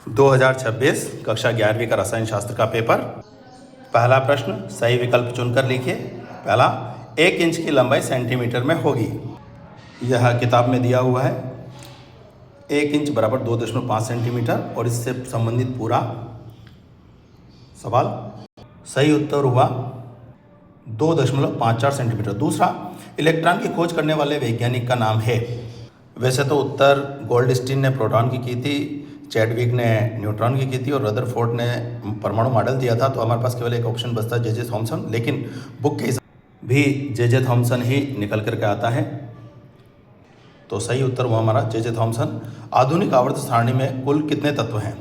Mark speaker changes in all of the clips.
Speaker 1: 2026 कक्षा 11वीं का रसायन शास्त्र का पेपर। पहला प्रश्न सही विकल्प चुनकर लिखिए। पहला, 1 इंच की लंबाई सेंटीमीटर में होगी। यह किताब में दिया हुआ है। 1 इंच बराबर 2.5 सेंटीमीटर और इससे संबंधित पूरा सवाल। सही उत्तर हुआ 2.54 सेंटीमीटर। दूसरा, इलेक्ट्रॉन की खोज करने वाले वैज्ञानिक का नाम है। वैसे तो उत्तर गोल्डस्टीन ने प्रोटॉन की थी, चैडविक ने न्यूट्रॉन की थी और रदरफोर्ड ने परमाणु मॉडल दिया था। तो हमारे पास केवल एक ऑप्शन बचता है जे थॉमसन, लेकिन बुक के हिसाब भी जे थॉमसन ही निकल करके आता है। तो सही उत्तर हुआ हमारा जे थॉमसन। आधुनिक आवर्त सारणी में कुल कितने तत्व हैं?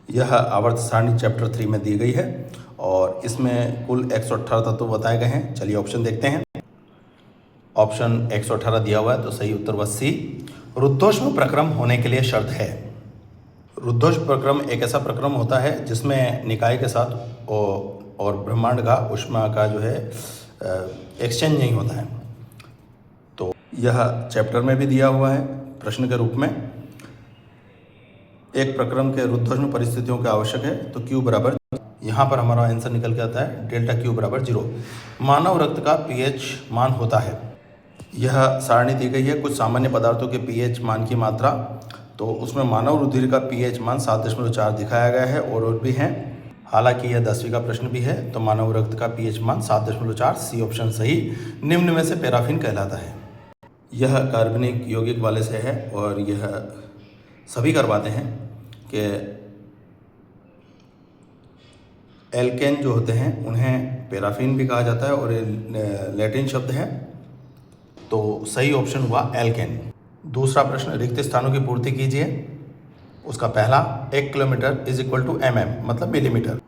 Speaker 1: यह आवर्त सारणी चैप्टर 3 में दी गई है और इसमें कुल 118 तत्व बताए गए हैं। चलिए ऑप्शन देखते हैं। ऑप्शन 118 दिया हुआ है, तो सही उत्तर वह सी। रुद्धोष्म प्रक्रम होने के लिए शर्त है। रुद्धोष्म प्रक्रम एक ऐसा प्रक्रम होता है जिसमें निकाय के साथ और ब्रह्मांड का ऊष्मा का जो है एक्सचेंज नहीं होता है। तो यह चैप्टर में भी दिया हुआ है प्रश्न के रूप में। एक प्रक्रम के रुद्धोष्म परिस्थितियों के आवश्यक है तो Q बराबर, यहाँ पर हमारा आंसर निकल के आता है डेल्टा Q बराबर 0। मानव रक्त का pH मान होता है। यह सारणी दी गई है कुछ सामान्य पदार्थों के pH मान की मात्रा। तो उसमें मानव रुधिर का pH मान 7.4 दिखाया गया है और भी हैं। हालांकि यह 10वीं का प्रश्न भी है। तो मानव रक्त का pH मान 7.4, सी ऑप्शन सही। निम्न में से पैराफिन कहलाता है। यह कार्बनिक यौगिक वाले से है और यह सभी करवाते हैं कि एल्केन जो होते हैं उन्हें पैराफिन भी कहा जाता है और लैटिन शब्द है। तो सही ऑप्शन हुआ एल्केन। दूसरा प्रश्न, रिक्त स्थानों की पूर्ति कीजिए। उसका पहला, 1 kilometre is equal to mm मतलब मिलीमीटर।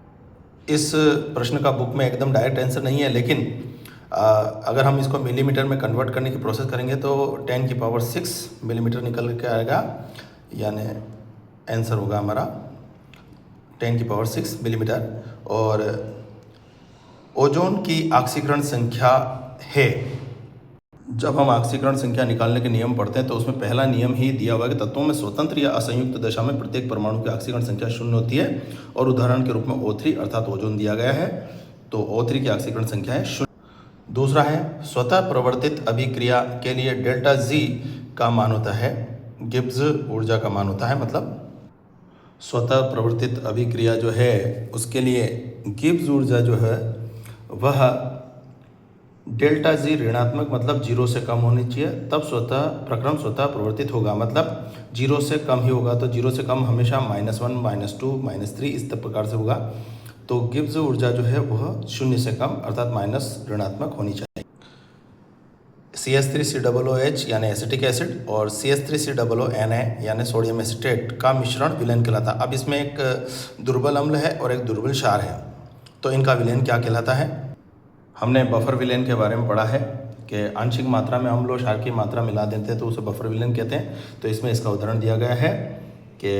Speaker 1: इस प्रश्न का बुक में एकदम डायरेक्ट आंसर नहीं है, लेकिन अगर हम इसको मिलीमीटर में कन्वर्ट करने की प्रोसेस करेंगे तो 10⁶ मिलीमीटर निकल के आएगा, यानी आंसर होगा हमारा 10⁶ मिलीमीटर। और ओजोन की ऑक्सीकरण संख्या है। जब हम ऑक्सीकरण संख्या निकालने के नियम पढ़ते हैं तो उसमें पहला नियम ही दिया हुआ है कि तत्वों में स्वतंत्र या असंयुक्त दशा में प्रत्येक परमाणु की ऑक्सीकरण संख्या 0 होती है और उदाहरण के रूप में O3 अर्थात ओजोन दिया गया है। तो O3 की ऑक्सीकरण संख्या है 0। दूसरा है, स्वतः प्रवर्तित अभिक्रिया के लिए डेल्टा G का मान होता है गिब्स ऊर्जा का मान होता है। मतलब स्वतः प्रवर्तित अभिक्रिया जो है उसके लिए गिब्स ऊर्जा जो है वह डेल्टा G ऋणात्मक मतलब 0 से कम होनी चाहिए, तब प्रक्रम स्वतः प्रवर्तित होगा। मतलब 0 से कम ही होगा। तो 0 से कम हमेशा -1, -2, -3 इस प्रकार से होगा। तो गिब्स ऊर्जा जो है वह 0 से कम अर्थात माइनस ऋणात्मक होनी चाहिए। CH3COOH यानी एसिटिक एसिड और CH3COONA यानी सोडियम एसिटेट का मिश्रण विलयन कहलाता है। अब इसमें एक दुर्बल अम्ल है और एक दुर्बल क्षार है। तो इनका विलयन क्या कहलाता है? हमने बफर विलयन के बारे में पढ़ा है कि आंशिक मात्रा में अम्ल और क्षार की मात्रा मिला देते हैं तो उसे बफर विलयन कहते हैं। तो इसमें इसका उदाहरण दिया गया है कि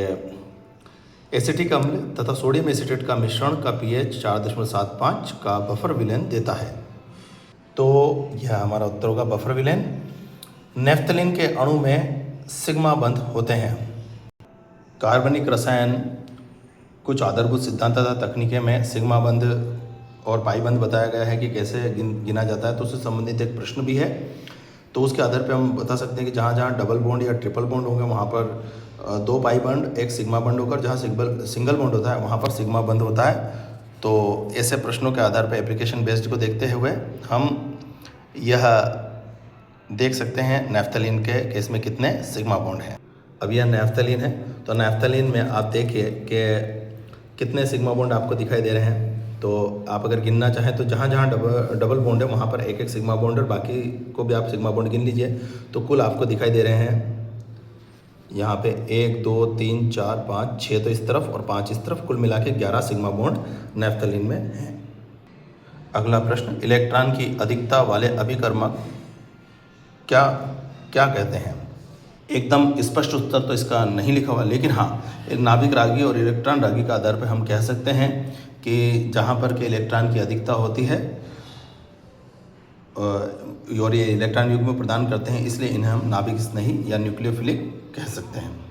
Speaker 1: एसिटिक अम्ल तथा सोडियम एसिटेट का मिश्रण का pH 4.75 का बफर विलयन देता है। तो यह हमारा उत्तर होगा बफर विलयन। नेफ्थलीन के अणु में सिग्मा बंध होते हैं। कार्बनिक रसायन कुछ आधारभूत सिद्धांत तथा तकनीकें में सिग्मा बंध और पाई बंध बताया गया है कि कैसे गिना जाता है। तो उससे संबंधित एक प्रश्न भी है। तो उसके आधार पे हम बता सकते हैं कि जहाँ जहाँ डबल बॉन्ड या ट्रिपल बॉन्ड होंगे वहाँ पर 2 पाई बंड 1 सिग्मा बंड होकर, जहाँ सिंगल बॉन्ड होता है वहाँ पर सिग्मा बंध होता है। तो ऐसे प्रश्नों के आधार पर एप्लीकेशन बेस्ड को देखते हुए हम यह देख सकते हैं नेफ्थलीन के केस में कितने सिग्मा बॉन्ड हैं। अब यह नेफ्थलीन है तो नेफ्थलीन में आप देखिए कि कितने सिग्मा बॉन्ड आपको दिखाई दे रहे हैं। तो आप अगर गिनना चाहें तो जहाँ जहाँ डबल बॉन्ड है वहाँ पर 1-1 सिग्मा बॉन्ड और बाकी को भी आप सिग्मा बॉन्ड गिन लीजिए। तो कुल आपको दिखाई दे रहे हैं यहाँ पे 1, 2, 3, 4, 5, 6 तो इस तरफ और 5 इस तरफ, कुल मिला के 11 सिग्मा बॉन्ड नेफ्थलीन में हैं। अगला प्रश्न, इलेक्ट्रॉन की अधिकता वाले अभिकर्मक क्या कहते हैं? एकदम स्पष्ट उत्तर तो इसका नहीं लिखा हुआ, लेकिन हाँ, एक नाभिक रागी और इलेक्ट्रॉन रागी के आधार पर हम कह सकते हैं कि जहाँ पर के इलेक्ट्रॉन की अधिकता होती है और ये इलेक्ट्रॉन युग्म प्रदान करते हैं, इसलिए इन्हें हम नाभिक स्नेही या न्यूक्लियोफिलिक कह सकते हैं।